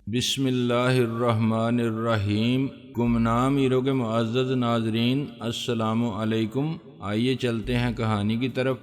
بسم اللہ الرحمن الرحیم۔ گمنام ہیرو کے معزز ناظرین، السلام علیکم۔ آئیے چلتے ہیں کہانی کی طرف۔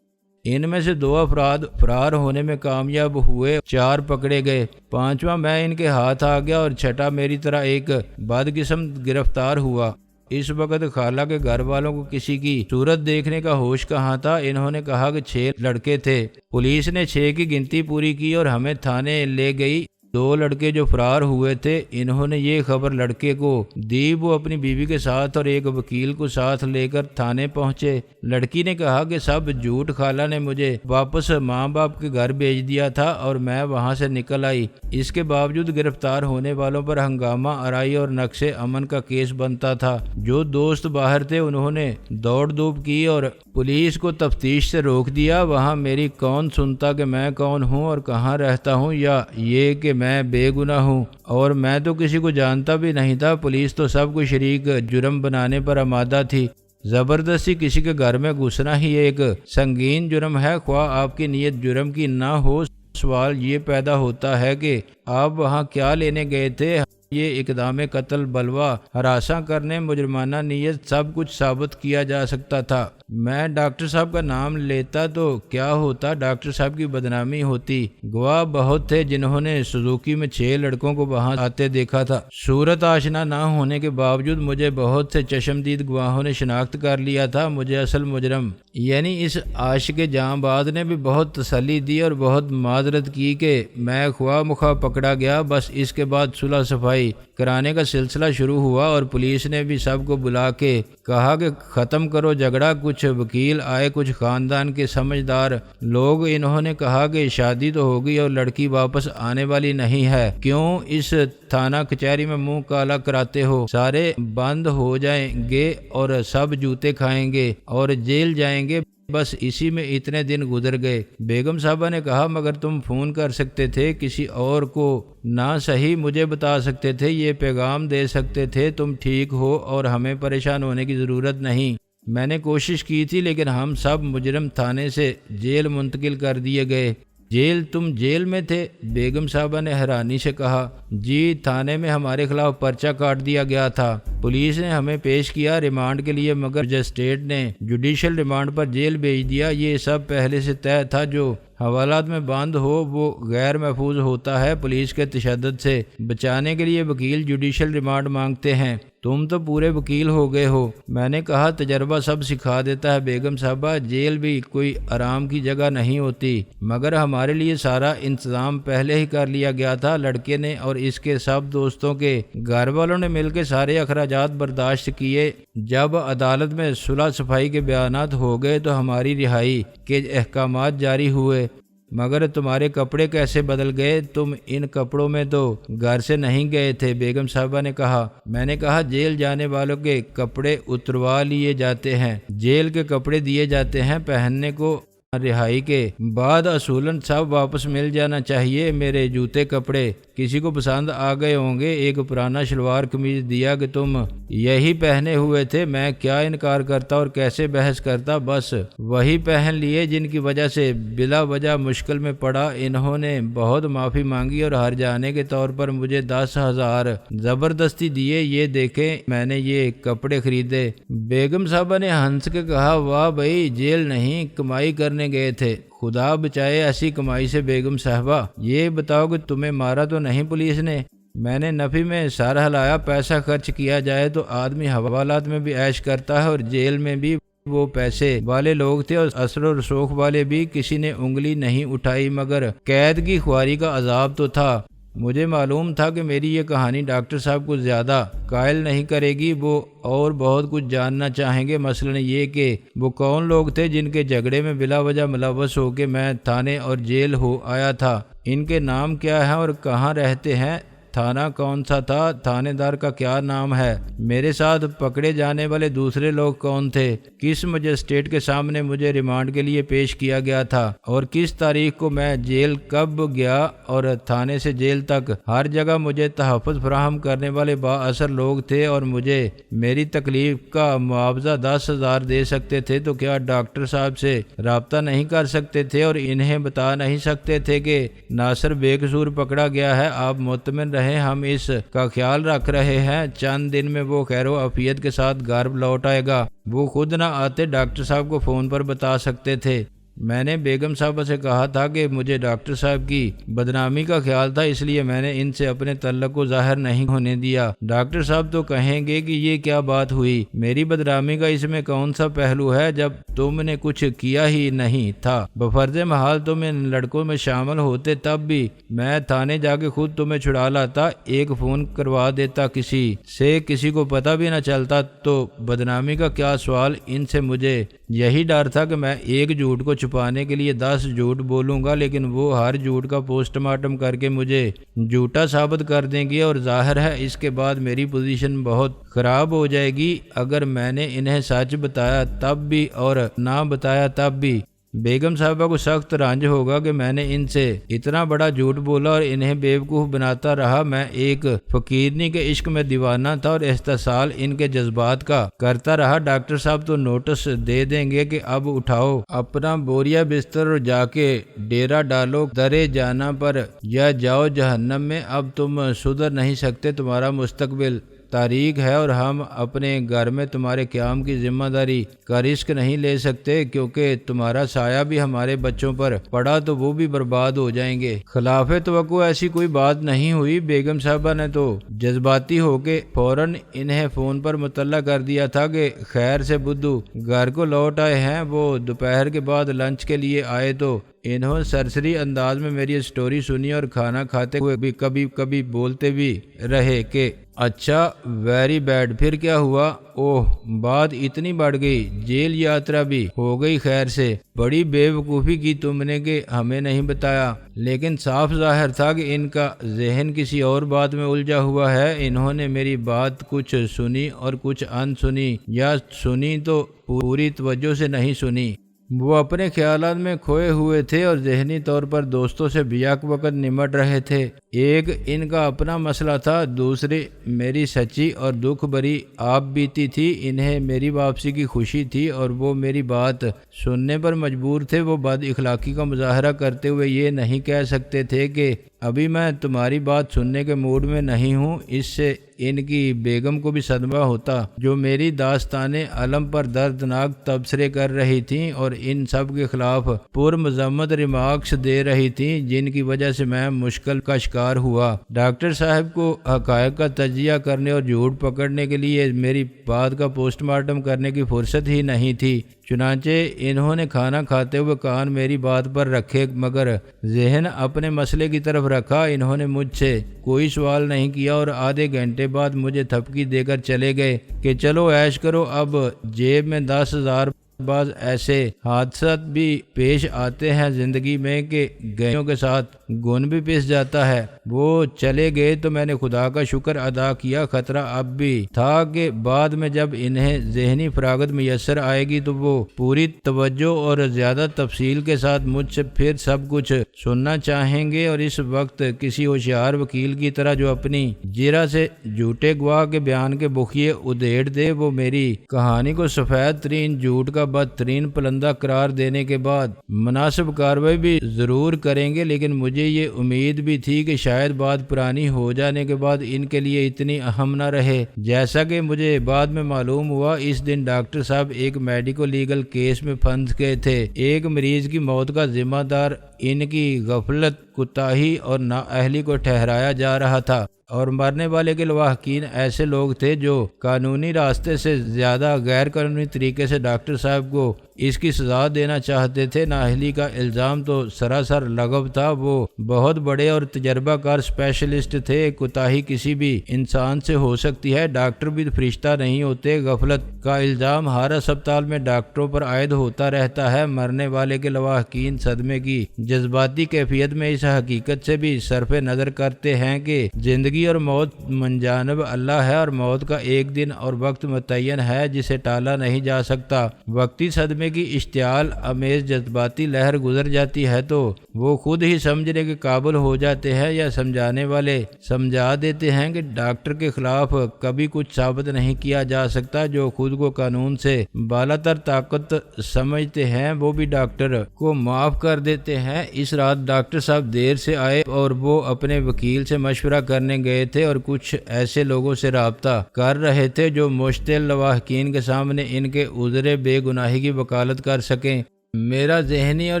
ان میں سے 2 افراد فرار ہونے میں کامیاب ہوئے، 4 پکڑے گئے، 5واں میں ان کے ہاتھ آ گیا اور 6واں میری طرح ایک بدقسمت گرفتار ہوا۔ اس وقت خالہ کے گھر والوں کو کسی کی صورت دیکھنے کا ہوش کہاں تھا۔ انہوں نے کہا کہ 6 لڑکے تھے۔ پولیس نے 6 کی گنتی پوری کی اور ہمیں تھانے لے گئی۔ 2 لڑکے جو فرار ہوئے تھے، انہوں نے یہ خبر لڑکے کو دی۔ وہ اپنی بیوی کے ساتھ اور ایک وکیل کو ساتھ لے کر تھانے پہنچے۔ لڑکی نے کہا کہ سب جھوٹ، خالہ نے مجھے واپس ماں باپ کے گھر بھیج دیا تھا اور میں وہاں سے نکل آئی۔ اس کے باوجود گرفتار ہونے والوں پر ہنگامہ آرائی اور نقص امن کا کیس بنتا تھا۔ جو دوست باہر تھے انہوں نے دوڑ دھوپ کی اور پولیس کو تفتیش سے روک دیا۔ وہاں میری کون سنتا کہ میں کون ہوں اور کہاں رہتا ہوں، یا یہ کہ میں بے گناہ ہوں، اور میں تو کسی کو جانتا بھی نہیں تھا۔ پولیس تو سب کو شریک جرم بنانے پر آمادہ تھی۔ زبردستی کسی کے گھر میں گھسنا ہی ایک سنگین جرم ہے، خواہ آپ کی نیت جرم کی نہ ہو۔ سوال یہ پیدا ہوتا ہے کہ آپ وہاں کیا لینے گئے تھے؟ یہ اقدام قتل، بلوا، ہراساں کرنے، مجرمانہ نیت، سب کچھ ثابت کیا جا سکتا تھا۔ میں ڈاکٹر صاحب کا نام لیتا تو کیا ہوتا؟ ڈاکٹر صاحب کی بدنامی ہوتی۔ گواہ بہت تھے جنہوں نے سوزوکی میں 6 لڑکوں کو وہاں آتے دیکھا تھا۔ صورت آشنا نہ ہونے کے باوجود مجھے بہت سے چشمدید گواہوں نے شناخت کر لیا تھا۔ مجھے اصل مجرم یعنی اس عاشق جاں باز نے بھی بہت تسلی دی اور بہت معذرت کی کہ میں خواہ مخواہ پکڑا گیا۔ بس اس کے بعد صلح صفائی کرانے کا سلسلہ شروع ہوا اور پولیس نے بھی سب کو بلا کے کہا کہ ختم کرو جھگڑا۔ کچھ وکیل آئے، کچھ خاندان کے سمجھدار لوگ۔ انہوں نے کہا کہ شادی تو ہوگی اور لڑکی واپس آنے والی نہیں ہے، کیوں اس تھانہ کچہری میں منہ کالا کراتے ہو؟ سارے بند ہو جائیں گے اور سب جوتے کھائیں گے اور جیل جائیں گے۔ بس اسی میں اتنے دن گزر گئے۔ بیگم صاحبہ نے کہا مگر تم فون کر سکتے تھے، کسی اور کو نہ صحیح مجھے بتا سکتے تھے، یہ پیغام دے سکتے تھے تم ٹھیک ہو اور ہمیں پریشان ہونے کی ضرورت نہیں۔ میں نے کوشش کی تھی لیکن ہم سب مجرم تھانے سے جیل منتقل کر دیے گئے۔ جیل؟ تم جیل میں تھے؟ بیگم صاحبہ نے حیرانی سے کہا۔ جی، تھانے میں ہمارے خلاف پرچہ کاٹ دیا گیا تھا۔ پولیس نے ہمیں پیش کیا ریمانڈ کے لیے، مگر مجسٹریٹ نے جوڈیشل ریمانڈ پر جیل بھیج دیا۔ یہ سب پہلے سے طے تھا۔ جو حوالات میں بند ہو وہ غیر محفوظ ہوتا ہے۔ پولیس کے تشدد سے بچانے کے لیے وکیل جوڈیشل ریمانڈ مانگتے ہیں۔ تم تو پورے وکیل ہو گئے ہو۔ میں نے کہا تجربہ سب سکھا دیتا ہے بیگم صاحبہ، جیل بھی کوئی آرام کی جگہ نہیں ہوتی، مگر ہمارے لیے سارا انتظام پہلے ہی کر لیا گیا تھا۔ لڑکے نے اور اس کے سب دوستوں کے گھر والوں نے مل کے سارے اخراجات برداشت کیے۔ جب عدالت میں صلح صفائی کے بیانات ہو گئے تو ہماری رہائی کے احکامات جاری ہوئے۔ مگر تمہارے کپڑے کیسے بدل گئے؟ تم ان کپڑوں میں تو گھر سے نہیں گئے تھے، بیگم صاحبہ نے کہا۔ میں نے کہا جیل جانے والوں کے کپڑے اتروا لیے جاتے ہیں، جیل کے کپڑے دیے جاتے ہیں پہننے کو۔ رہائی کے بعد اصولاً سب واپس مل جانا چاہیے۔ میرے جوتے کپڑے کسی کو پسند آ گئے ہوں گے۔ ایک پرانا شلوار قمیض دیا کہ تم یہی پہنے ہوئے تھے۔ میں کیا انکار کرتا اور کیسے بحث کرتا، بس وہی پہن لیے جن کی وجہ سے بلا وجہ مشکل میں پڑا۔ انہوں نے بہت معافی مانگی اور ہر جانے کے طور پر مجھے 10,000 زبردستی دیے۔ یہ دیکھیں میں نے یہ کپڑے خریدے۔ بیگم صاحبہ نے ہنس کے کہا واہ بھائی، جیل نہیں کمائی کرنے گئے تھے؟ خدا بچائے ایسی کمائی سے بیگم صاحبہ۔ یہ بتاؤ کہ تمہیں مارا تو نہیں پولیس نے؟ میں نے نفی میں سر ہلایا۔ پیسہ خرچ کیا جائے تو آدمی حوالات میں بھی عیش کرتا ہے، اور جیل میں بھی وہ پیسے والے لوگ تھے اور اثر و رسوخ والے بھی، کسی نے انگلی نہیں اٹھائی، مگر قید کی خواری کا عذاب تو تھا۔ مجھے معلوم تھا کہ میری یہ کہانی ڈاکٹر صاحب کو زیادہ قائل نہیں کرے گی، وہ اور بہت کچھ جاننا چاہیں گے، مثلا یہ کہ وہ کون لوگ تھے جن کے جھگڑے میں بلا وجہ ملوث ہو کے میں تھانے اور جیل ہو آیا تھا، ان کے نام کیا ہیں اور کہاں رہتے ہیں۔ تھانہ کون سا تھا، تھانے دار کا کیا نام ہے، میرے ساتھ پکڑے جانے والے دوسرے لوگ کون تھے، کس مجسٹریٹ کے سامنے مجھے ریمانڈ کے لیے پیش کیا گیا تھا، اور کس تاریخ کو میں جیل کب گیا، اور تھانے سے جیل تک ہر جگہ مجھے تحفظ فراہم کرنے والے با اثر لوگ تھے اور مجھے میری تکلیف کا معاوضہ 10,000 دے سکتے تھے، تو کیا ڈاکٹر صاحب سے رابطہ نہیں کر سکتے تھے اور انہیں بتا نہیں سکتے تھے کہ ناصر بے قصور پکڑا گیا ہے، آپ مطمئن رہیں، ہم اس کا خیال رکھ رہے ہیں، چند دن میں وہ خیر و عافیت کے ساتھ گھر لوٹ آئے گا۔ وہ خود نہ آتے، ڈاکٹر صاحب کو فون پر بتا سکتے تھے۔ میں نے بیگم صاحبہ سے کہا تھا کہ مجھے ڈاکٹر صاحب کی بدنامی کا خیال تھا، اس لیے میں نے ان سے اپنے تعلق کو ظاہر نہیں ہونے دیا۔ ڈاکٹر صاحب تو کہیں گے کہ یہ کیا بات ہوئی، میری بدنامی کا اس میں کون سا پہلو ہے جب تم نے کچھ کیا ہی نہیں تھا، بفرض محال تم ان لڑکوں میں شامل ہوتے تب بھی میں تھانے جا کے خود تمہیں چھڑا لاتا، ایک فون کروا دیتا، کسی کو پتہ بھی نہ چلتا، تو بدنامی کا کیا سوال ان سے۔ مجھے یہی ڈر تھا کہ میں ایک جھوٹ کو چھپانے کے لیے 10 جھوٹ بولوں گا، لیکن وہ ہر جھوٹ کا پوسٹ مارٹم کر کے مجھے جھوٹا ثابت کر دیں گے، اور ظاہر ہے اس کے بعد میری پوزیشن بہت خراب ہو جائے گی، اگر میں نے انہیں سچ بتایا تب بھی اور نہ بتایا تب بھی۔ بیگم صاحبہ کو سخت رنج ہوگا کہ میں نے ان سے اتنا بڑا جھوٹ بولا اور انہیں بیوقوف بناتا رہا۔ میں ایک فقیرنی کے عشق میں دیوانہ تھا اور استحصال ان کے جذبات کا کرتا رہا۔ ڈاکٹر صاحب تو نوٹس دے دیں گے کہ اب اٹھاؤ اپنا بوریا بستر اور جا کے ڈیرا ڈالو درے جانا پر، یا جاؤ جہنم میں، اب تم سدھر نہیں سکتے، تمہارا مستقبل تاریک ہے اور ہم اپنے گھر میں تمہارے قیام کی ذمہ داری کا رسک نہیں لے سکتے، کیونکہ تمہارا سایہ بھی ہمارے بچوں پر پڑا تو وہ بھی برباد ہو جائیں گے۔ خلاف توقع ایسی کوئی بات نہیں ہوئی۔ بیگم صاحبہ نے تو جذباتی ہو کے فوراً انہیں فون پر مطلع کر دیا تھا کہ خیر سے بدھو گھر کو لوٹ آئے ہیں۔ وہ دوپہر کے بعد لنچ کے لیے آئے تو انہوں سرسری انداز میں میری سٹوری سنی اور کھانا کھاتے ہوئے بھی کبھی کبھی بولتے بھی رہے کہ اچھا ویری بیڈ، پھر کیا ہوا؟ اوہ بات اتنی بڑھ گئی، جیل یاترا بھی ہو گئی خیر سے، بڑی بے وقوفی کی تم نے کہ ہمیں نہیں بتایا۔ لیکن صاف ظاہر تھا کہ ان کا ذہن کسی اور بات میں الجھا ہوا ہے۔ انہوں نے میری بات کچھ سنی اور کچھ ان سنی، یا سنی تو پوری توجہ سے نہیں سنی۔ وہ اپنے خیالات میں کھوئے ہوئے تھے اور ذہنی طور پر دوستوں سے بیک وقت نمٹ رہے تھے۔ ایک ان کا اپنا مسئلہ تھا، دوسری میری سچی اور دکھ بھری آپ بیتی تھی۔ انہیں میری واپسی کی خوشی تھی اور وہ میری بات سننے پر مجبور تھے۔ وہ بد اخلاقی کا مظاہرہ کرتے ہوئے یہ نہیں کہہ سکتے تھے کہ ابھی میں تمہاری بات سننے کے موڈ میں نہیں ہوں۔ اس سے ان کی بیگم کو بھی صدمہ ہوتا، جو میری داستان علم پر دردناک تبصرے کر رہی تھیں اور ان سب کے خلاف پرمذمت ریمارکس دے رہی تھیں، جن کی وجہ سے میں مشکل کا شکار ہوا۔ ڈاکٹر صاحب کو حقائق کا تجزیہ کرنے اور جھوٹ پکڑنے کے لیے میری بات کا پوسٹ مارٹم کرنے کی فرصت ہی نہیں تھی۔ چنانچہ انہوں نے کھانا کھاتے ہوئے کان میری بات پر رکھے مگر ذہن اپنے مسئلے کی طرف رکھا۔ انہوں نے مجھ سے کوئی سوال نہیں کیا اور آدھے گھنٹے بعد مجھے تھپکی دے کر چلے گئے کہ چلو عیش کرو۔ اب جیب میں 10,000۔ بعض ایسے حادثات بھی پیش آتے ہیں زندگی میں کہ گئیوں کے ساتھ گن بھی پس جاتا ہے۔ وہ چلے گئے تو میں نے خدا کا شکر ادا کیا۔ خطرہ اب بھی تھا کہ بعد میں جب انہیں ذہنی فراغت میسر آئے گی تو وہ پوری توجہ اور زیادہ تفصیل کے ساتھ مجھ سے پھر سب کچھ سننا چاہیں گے، اور اس وقت کسی ہوشیار وکیل کی طرح جو اپنی جرح سے جھوٹے گواہ کے بیان کے بخیے ادھیڑ دے، وہ میری کہانی کو سفید ترین جھوٹ کا بدترین پلندہ قرار دینے کے بعد مناسب کارروائی بھی ضرور کریں گے۔ لیکن مجھے یہ امید بھی تھی کہ شاید بات پرانی ہو جانے کے بعد ان کے لیے اتنی اہم نہ رہے۔ جیسا کہ مجھے بعد میں معلوم ہوا، اس دن ڈاکٹر صاحب ایک میڈیکو لیگل کیس میں پھنس گئے تھے۔ ایک مریض کی موت کا ذمہ دار ان کی غفلت، کوتاہی اور نااہلی کو ٹھہرایا جا رہا تھا، اور مرنے والے کے لواحقین ایسے لوگ تھے جو قانونی راستے سے زیادہ غیر قانونی طریقے سے ڈاکٹر صاحب کو اس کی سزا دینا چاہتے تھے۔ نااہلی کا الزام تو سراسر لغو تھا۔ وہ بہت بڑے اور تجربہ کار اسپیشلسٹ تھے۔ کوتاہی کسی بھی انسان سے ہو سکتی ہے، ڈاکٹر بھی فرشتہ نہیں ہوتے۔ غفلت کا الزام ہر اسپتال میں ڈاکٹروں پر عائد ہوتا رہتا ہے۔ مرنے والے کے لواحقین صدمے کی جذباتی کیفیت میں اس حقیقت سے بھی صرف نظر کرتے ہیں کہ زندگی اور موت من جانب اللہ ہے اور موت کا ایک دن اور وقت متعین ہے جسے ٹالا نہیں جا سکتا۔ وقتی صدمے کی اشتعال امیز جذباتی لہر گزر جاتی ہے تو وہ خود ہی سمجھنے کے قابل ہو جاتے ہیں یا سمجھانے والے سمجھا دیتے ہیں کہ ڈاکٹر کے خلاف کبھی کچھ ثابت نہیں کیا جا سکتا۔ جو خود کو قانون سے بالاتر طاقت سمجھتے ہیں وہ بھی ڈاکٹر کو معاف کر دیتے ہیں۔ اس رات ڈاکٹر صاحب دیر سے آئے اور وہ اپنے وکیل سے مشورہ کرنے گئے تھے اور کچھ ایسے لوگوں سے رابطہ کر رہے تھے جو مشتعل لواحقین کے سامنے ان کے عذر بے گناہی کی وکالت کر سکیں۔ میرا ذہنی اور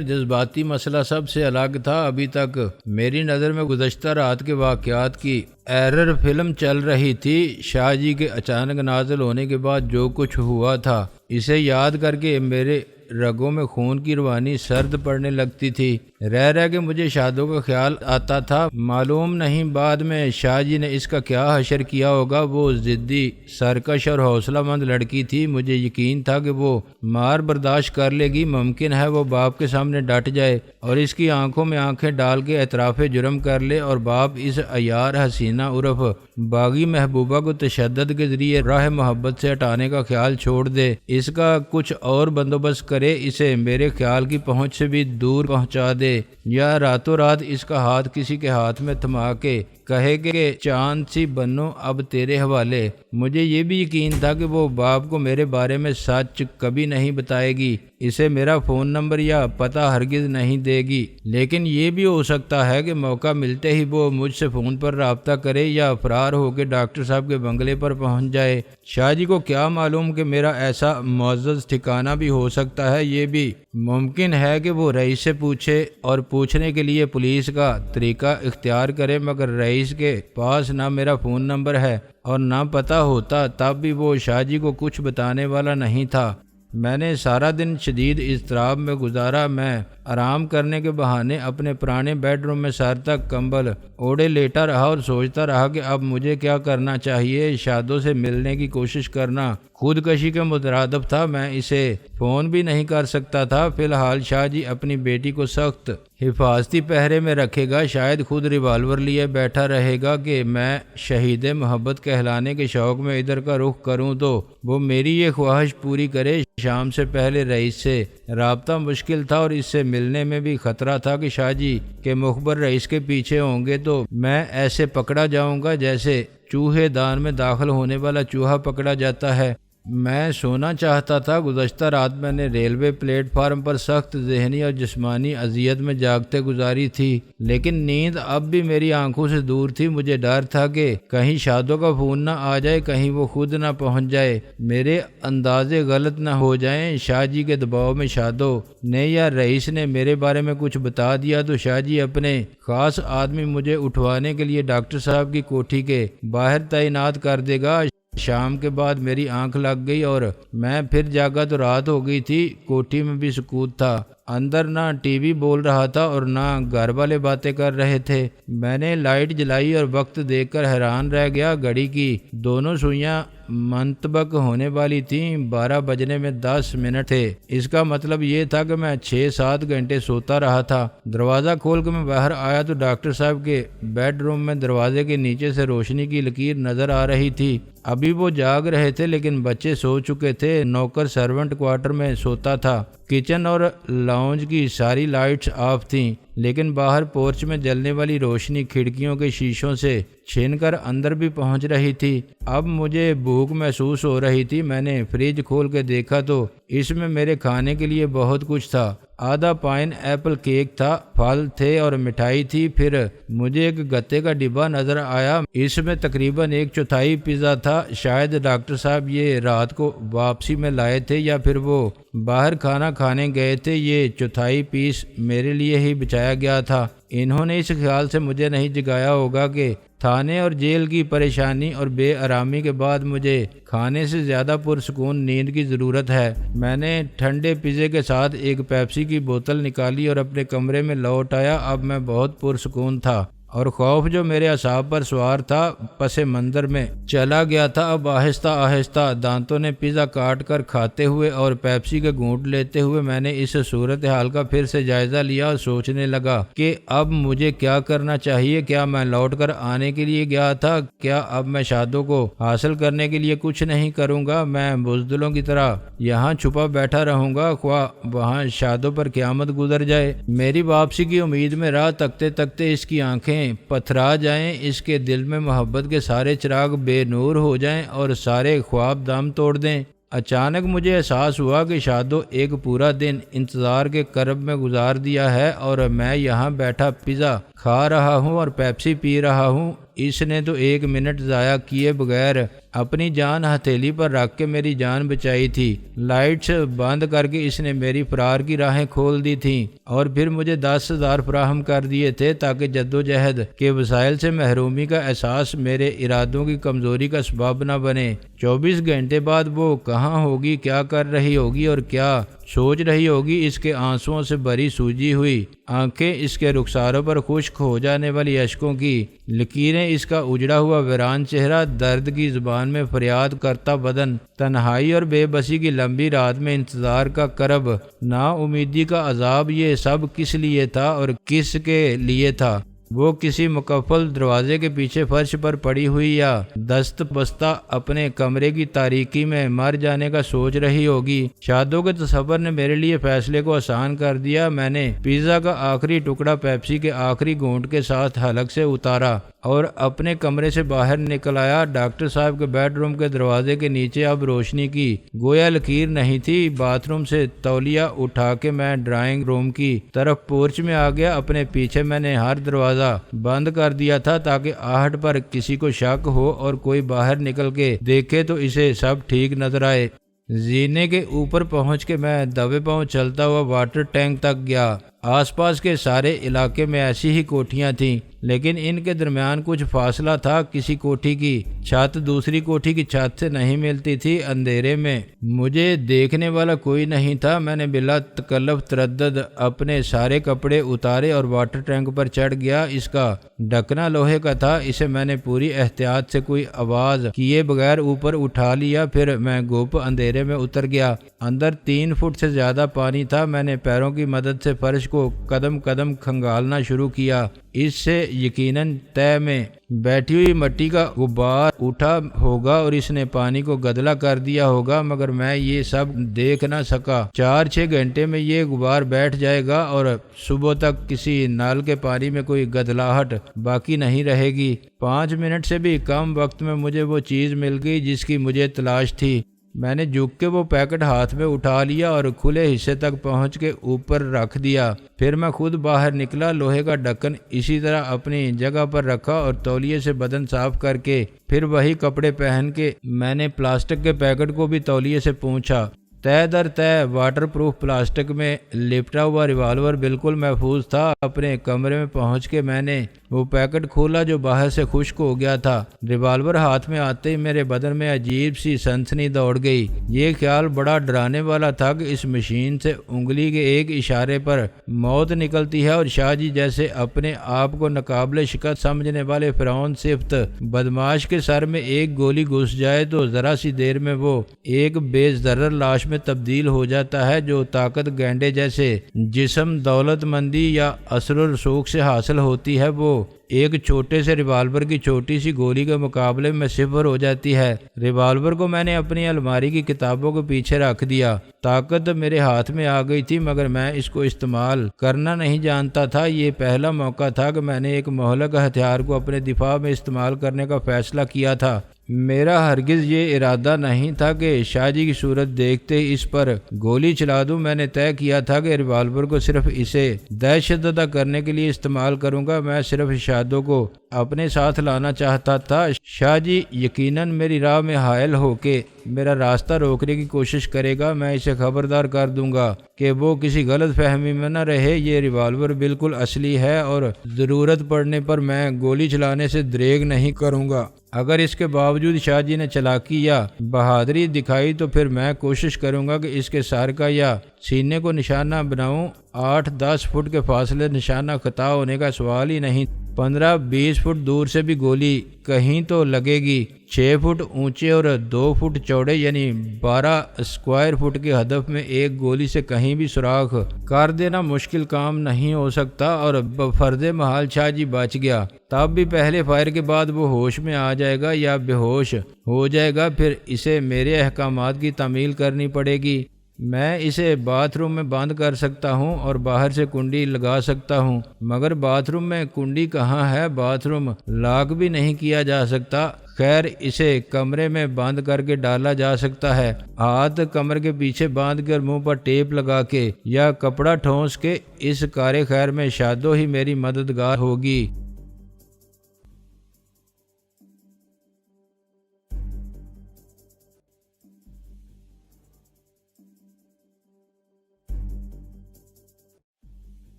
جذباتی مسئلہ سب سے الگ تھا۔ ابھی تک میری نظر میں گزشتہ رات کے واقعات کی ایرر فلم چل رہی تھی۔ شاہ جی کے اچانک نازل ہونے کے بعد جو کچھ ہوا تھا اسے یاد کر کے میرے رگوں میں خون کی روانی سرد پڑنے لگتی تھی۔ رہ کے مجھے شادوں کا خیال آتا تھا۔ معلوم نہیں بعد میں شاہ جی نے اس کا کیا حشر کیا ہوگا۔ وہ ضدی، سرکش اور حوصلہ مند لڑکی تھی۔ مجھے یقین تھا کہ وہ مار برداشت کر لے گی۔ ممکن ہے وہ باپ کے سامنے ڈٹ جائے اور اس کی آنکھوں میں آنکھیں ڈال کے اعتراف جرم کر لے اور باپ اس عیار حسینہ عرف باغی محبوبہ کو تشدد کے ذریعے راہ محبت سے ہٹانے کا خیال چھوڑ دے۔ اس کا کچھ اور بندوبست کرے، اسے میرے خیال کی پہنچ سے بھی دور پہنچا دے، یا راتوں رات اس کا ہاتھ کسی کے ہاتھ میں تھما کے کہے کہ چاند سی بنو اب تیرے حوالے۔ مجھے یہ بھی یقین تھا کہ وہ باپ کو میرے بارے میں سچ کبھی نہیں بتائے گی، اسے میرا فون نمبر یا پتہ ہرگز نہیں دے گی، لیکن یہ بھی ہو سکتا ہے کہ موقع ملتے ہی وہ مجھ سے فون پر رابطہ کرے یا فرار ہو کے ڈاکٹر صاحب کے بنگلے پر پہنچ جائے۔ شاہ جی کو کیا معلوم کہ میرا ایسا معزز ٹھکانہ بھی ہو سکتا ہے۔ یہ بھی ممکن ہے کہ وہ رئیس سے پوچھے اور پوچھنے کے لیے پولیس کا طریقہ اختیار کرے، مگر رئیس کے پاس نہ میرا فون نمبر ہے اور نہ پتہ ہوتا، تب بھی وہ شاہ جی کو کچھ بتانے والا نہیں تھا۔ میں نے سارا دن شدید اضطراب میں گزارا۔ میں آرام کرنے کے بہانے اپنے پرانے بیڈ روم میں سر تک کمبل اوڑھے لیٹا رہا اور سوچتا رہا کہ اب مجھے کیا کرنا چاہیے۔ شادوں سے ملنے کی کوشش کرنا خودکشی کے مترادف تھا۔ میں اسے فون بھی نہیں کر سکتا تھا۔ فی الحال شاہ جی اپنی بیٹی کو سخت حفاظتی پہرے میں رکھے گا، شاید خود ریوالور لیے بیٹھا رہے گا کہ میں شہید محبت کہلانے کے شوق میں ادھر کا رخ کروں تو وہ میری یہ خواہش پوری کرے۔ شام سے پہلے رئیس سے رابطہ مشکل تھا اور اس سے ملنے میں بھی خطرہ تھا کہ شاہ جی کے مخبر رئیس کے پیچھے ہوں گے تو میں ایسے پکڑا جاؤں گا جیسے چوہے دان میں داخل ہونے والا چوہا پکڑا جاتا ہے۔ میں سونا چاہتا تھا۔ گزشتہ رات میں نے ریلوے پلیٹ فارم پر سخت ذہنی اور جسمانی اذیت میں جاگتے گزاری تھی، لیکن نیند اب بھی میری آنکھوں سے دور تھی۔ مجھے ڈر تھا کہ کہیں شادوں کا فون نہ آ جائے، کہیں وہ خود نہ پہنچ جائے، میرے اندازے غلط نہ ہو جائیں۔ شاہ جی کے دباؤ میں شادوں نے یا رئیس نے میرے بارے میں کچھ بتا دیا تو شاہ جی اپنے خاص آدمی مجھے اٹھوانے کے لیے ڈاکٹر صاحب کی کوٹھی کے باہر تعینات کر دے گا۔ شام کے بعد میری آنکھ لگ گئی اور میں پھر جاگا تو رات ہو گئی تھی۔ کوٹھی میں بھی سکوت تھا۔ اندر نہ ٹی وی بول رہا تھا اور نہ گھر والے باتیں کر رہے تھے۔ میں نے لائٹ جلائی اور وقت دیکھ کر حیران رہ گیا۔ گھڑی کی دونوں سوئیاں منطبق ہونے والی تھیں۔ 12 بجنے میں 10 منٹ تھے۔ اس کا مطلب یہ تھا کہ میں 6-7 گھنٹے سوتا رہا تھا۔ دروازہ کھول کے میں باہر آیا تو ڈاکٹر صاحب کے بیڈ روم میں دروازے کے نیچے سے روشنی کی لکیر نظر آ رہی تھی۔ ابھی وہ جاگ رہے تھے لیکن بچے سو چکے تھے۔ نوکر سرونٹ کوارٹر میں سوتا تھا۔ کچن اور لاؤنج کی ساری لائٹس آف تھیں، لیکن باہر پورچ میں جلنے والی روشنی کھڑکیوں کے شیشوں سے چھن کر اندر بھی پہنچ رہی تھی۔ اب مجھے بھوک محسوس ہو رہی تھی۔ میں نے فریج کھول کے دیکھا تو اس میں میرے کھانے کے لیے بہت کچھ تھا۔ آدھا پائن ایپل کیک تھا، پھل تھے اور مٹھائی تھی۔ پھر مجھے ایک گتے کا ڈبہ نظر آیا، اس میں تقریباً 1/4 پیزا تھا۔ شاید ڈاکٹر صاحب یہ رات کو واپسی میں لائے تھے یا پھر وہ باہر کھانا کھانے گئے تھے۔ یہ 1/4 پیس میرے لیے ہی بچایا گیا تھا۔ انہوں نے اس خیال سے مجھے نہیں جگایا ہوگا کہ تھانے اور جیل کی پریشانی اور بے آرامی کے بعد مجھے کھانے سے زیادہ پرسکون نیند کی ضرورت ہے۔ میں نے ٹھنڈے پیزے کے ساتھ ایک پیپسی کی بوتل نکالی اور اپنے کمرے میں لوٹ آیا۔ اب میں بہت پرسکون تھا اور خوف جو میرے اعصاب پر سوار تھا پس منظر میں چلا گیا تھا۔ اب آہستہ آہستہ دانتوں نے پیزا کاٹ کر کھاتے ہوئے اور پیپسی کے گھونٹ لیتے ہوئے میں نے اس صورتحال کا پھر سے جائزہ لیا اور سوچنے لگا کہ اب مجھے کیا کرنا چاہیے۔ کیا میں لوٹ کر آنے کے لیے گیا تھا؟ کیا اب میں شادو کو حاصل کرنے کے لیے کچھ نہیں کروں گا؟ میں بزدلوں کی طرح یہاں چھپا بیٹھا رہوں گا خواہ وہاں شادو پر قیامت گزر جائے؟ میری واپسی کی امید میں راہ تکتے تکتے اس کی آنکھیں پتھرا جائیں، اس کے دل میں محبت کے سارے چراغ بے نور ہو جائیں اور سارے خواب دم توڑ دیں۔ اچانک مجھے احساس ہوا کہ شادو ایک پورا دن انتظار کے کرب میں گزار دیا ہے اور میں یہاں بیٹھا پیزا کھا رہا ہوں اور پیپسی پی رہا ہوں۔ اس نے تو ایک منٹ ضائع کیے بغیر اپنی جان ہتھیلی پر رکھ کے میری جان بچائی تھی۔ لائٹس بند کر کے اس نے میری فرار کی راہیں کھول دی تھیں اور پھر مجھے 10,000 فراہم کر دیے تھے تاکہ جدوجہد کے وسائل سے محرومی کا احساس میرے ارادوں کی کمزوری کا سبب نہ بنے۔ 24 گھنٹے بعد وہ کہاں ہوگی، کیا کر رہی ہوگی اور کیا سوچ رہی ہوگی؟ اس کے آنسوؤں سے بھری سوجی ہوئی آنکھیں، اس کے رخساروں پر خشک ہو جانے والی اشکوں کی لکیریں، اس کا اجڑا ہوا ویران چہرہ، درد کی زبان میں فریاد کرتا بدن، تنہائی اور بے بسی کی لمبی رات میں انتظار کا کرب، نا امیدی کا عذاب، یہ سب کس لیے تھا اور کس کے لیے تھا؟ وہ کسی مقفل دروازے کے پیچھے فرش پر پڑی ہوئی یا دست بستہ اپنے کمرے کی تاریکی میں مر جانے کا سوچ رہی ہوگی۔ شادو کے تصور نے میرے لیے فیصلے کو آسان کر دیا۔ میں نے پیزا کا آخری ٹکڑا پیپسی کے آخری گھونٹ کے ساتھ حلق سے اتارا اور اپنے کمرے سے باہر نکل آیا۔ ڈاکٹر صاحب کے بیڈ روم کے دروازے کے نیچے اب روشنی کی گویا لکیر نہیں تھی۔ باتھ روم سے تولیہ اٹھا کے میں ڈرائنگ روم کی طرف پورچ میں آ گیا۔ اپنے پیچھے میں نے ہر دروازہ بند کر دیا تھا تاکہ آہٹ پر کسی کو شک ہو اور کوئی باہر نکل کے دیکھے تو اسے سب ٹھیک نظر آئے۔ زینے کے اوپر پہنچ کے میں دبے پاؤں چلتا ہوا واٹر ٹینک تک گیا۔ آس پاس کے سارے علاقے میں ایسی ہی کوٹھیاں تھیں لیکن ان کے درمیان کچھ فاصلہ تھا۔ کسی کوٹھی کی چھت دوسری کوٹھی کی چھت سے نہیں ملتی تھی۔ اندھیرے میں مجھے دیکھنے والا کوئی نہیں تھا۔ میں نے بلا تکلف تردد اپنے سارے کپڑے اتارے اور واٹر ٹینک پر چڑھ گیا۔ اس کا ڈھکنا لوہے کا تھا، اسے میں نے پوری احتیاط سے کوئی آواز کیے بغیر اوپر اٹھا لیا۔ پھر میں گوپ اندھیرے میں اتر گیا۔ اندر 3 فٹ سے زیادہ پانی تھا۔ میں نے پیروں کی مدد سے فرش کو قدم قدم کھنگالنا شروع کیا۔ اس سے یقیناً تہہ میں بیٹھی ہوئی مٹی کا غبار اٹھا ہوگا اور اس نے پانی کو گدلا کر دیا ہوگا، مگر میں یہ سب دیکھ نہ سکا۔ 4-6 گھنٹے میں یہ غبار بیٹھ جائے گا اور صبح تک کسی نل کے پانی میں کوئی گدلاہٹ باقی نہیں رہے گی۔ 5 منٹ سے بھی کم وقت میں مجھے وہ چیز مل گئی جس کی مجھے تلاش تھی۔ میں نے جھک کے وہ پیکٹ ہاتھ میں اٹھا لیا اور کھلے حصے تک پہنچ کے اوپر رکھ دیا۔ پھر میں خود باہر نکلا۔ لوہے کا ڈھکن اسی طرح اپنی جگہ پر رکھا اور تولیے سے بدن صاف کر کے پھر وہی کپڑے پہن کے میں نے پلاسٹک کے پیکٹ کو بھی تولیے سے پونچھا۔ تہ در تہ واٹر پروف پلاسٹک میں لپٹا ہوا ریوالور بالکل محفوظ تھا۔ اپنے کمرے میں پہنچ کے میں نے وہ پیکٹ کھولا جو باہر سے خشک ہو گیا تھا۔ ریوالور ہاتھ میں آتے ہی میرے بدن میں عجیب سی سنسنی دوڑ گئی۔ یہ خیال بڑا ڈرانے والا تھا کہ اس مشین سے انگلی کے ایک اشارے پر موت نکلتی ہے اور شاہ جی جیسے اپنے آپ کو ناقابل شکست سمجھنے والے فرعون صفت بدماش کے سر میں ایک گولی گھس جائے تو ذرا سی دیر میں وہ ایک بے ضرر لاش میں تبدیل ہو جاتا ہے۔ جو طاقت گینڈے جیسے جسم، دولت مندی یا اثر و رسوخ سے حاصل ہوتی ہے وہ ایک چھوٹے سے ریوالور کی چھوٹی سی گولی کے مقابلے میں صفر ہو جاتی ہے۔ ریوالور کو میں نے اپنی الماری کی کتابوں کے پیچھے رکھ دیا۔ طاقت میرے ہاتھ میں آ گئی تھی مگر میں اس کو استعمال کرنا نہیں جانتا تھا۔ یہ پہلا موقع تھا کہ میں نے ایک مہلک ہتھیار کو اپنے دفاع میں استعمال کرنے کا فیصلہ کیا تھا۔ میرا ہرگز یہ ارادہ نہیں تھا کہ شاہ جی کی صورت دیکھتے ہی اس پر گولی چلا دوں۔ میں نے طے کیا تھا کہ ریوالور کو صرف اسے دہشت زدہ کرنے کے لیے استعمال کروں گا۔ میں صرف شادو کو اپنے ساتھ لانا چاہتا تھا۔ شاہ جی یقیناً میری راہ میں حائل ہو کے میرا راستہ روکنے کی کوشش کرے گا۔ میں اسے خبردار کر دوں گا کہ وہ کسی غلط فہمی میں نہ رہے۔ یہ ریوالور بالکل اصلی ہے اور ضرورت پڑنے پر میں گولی چلانے سے دریغ نہیں کروں گا۔ اگر اس کے باوجود شاہ جی نے چالاکی یا بہادری دکھائی تو پھر میں کوشش کروں گا کہ اس کے سر کا یا سینے کو نشانہ بناؤں۔ 8-10 فٹ کے فاصلے نشانہ خطا ہونے کا سوال ہی نہیں۔ 15-20 فٹ دور سے بھی گولی کہیں تو لگے گی۔ 6 فٹ اونچے اور 2 فٹ چوڑے یعنی 12 اسکوائر فٹ کے ہدف میں ایک گولی سے کہیں بھی سوراخ کر دینا مشکل کام نہیں ہو سکتا، اور بفرض محال شاہ جی بچ گیا، تب بھی پہلے فائر کے بعد وہ ہوش میں آ جائے گا یا بے ہوش ہو جائے گا، پھر اسے میرے احکامات کی تعمیل کرنی پڑے گی۔ میں اسے باتھ روم میں بند کر سکتا ہوں اور باہر سے کنڈی لگا سکتا ہوں، مگر باتھ روم میں کنڈی کہاں ہے؟ باتھ روم لاک بھی نہیں کیا جا سکتا۔ خیر، اسے کمرے میں بند کر کے ڈالا جا سکتا ہے، ہاتھ کمر کے پیچھے باندھ کر منہ پر ٹیپ لگا کے یا کپڑا ٹھونس کے۔ اس کار خیر میں شادو ہی میری مددگار ہوگی۔